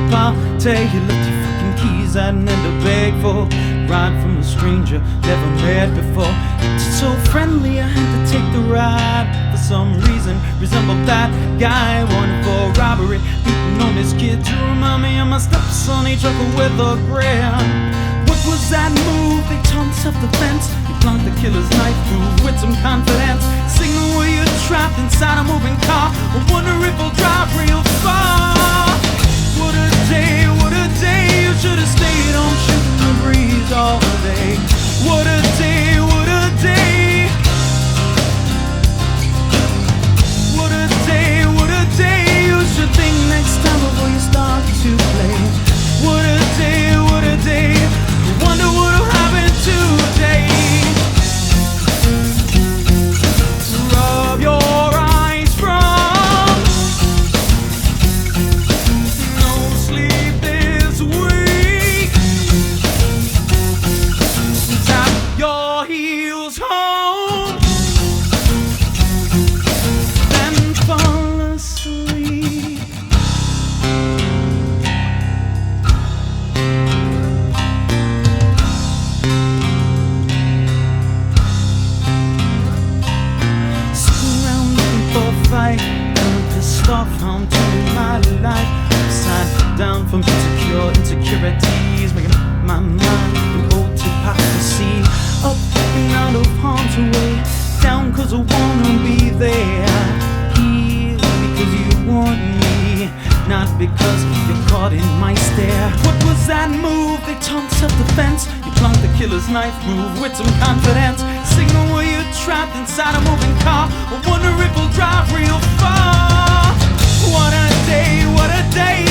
party. You left your fucking keys at an end of beg for ride from a stranger never met before. It's so friendly, I had to take the ride. For some reason, resembled that guy wanted for robbery, beating on his kid to remind me of my stepson. He chuckled with a grin. What was that move? They taught self-defense. You plunked the killer's knife through with some confidence. Signal where you're trapped inside a moving car. I wonder if we'll drive real far. What a day, what a day. You should have stayed on shooting the breeze all day. What a day, what a day. What a day, what a day. You should think next time before you start to play. What a day, what a day. Wonder what'll happen today. Rub your eyes from no sleep this week. Tap your heels home and fall asleep. Fight, I'm pissed off, I'm turning my life upside down from insecurities, making up my mind through old hypocrisy. Up and out of harm's way, down cause I wanna be there. Here because you want me, not because you're caught in my stare. What was that move? They taught self-defense. You plunked the killer's knife move with some confidence. Signal where you're trapped inside a moving car. I wonder if we'll drive real far. What a day, what a day.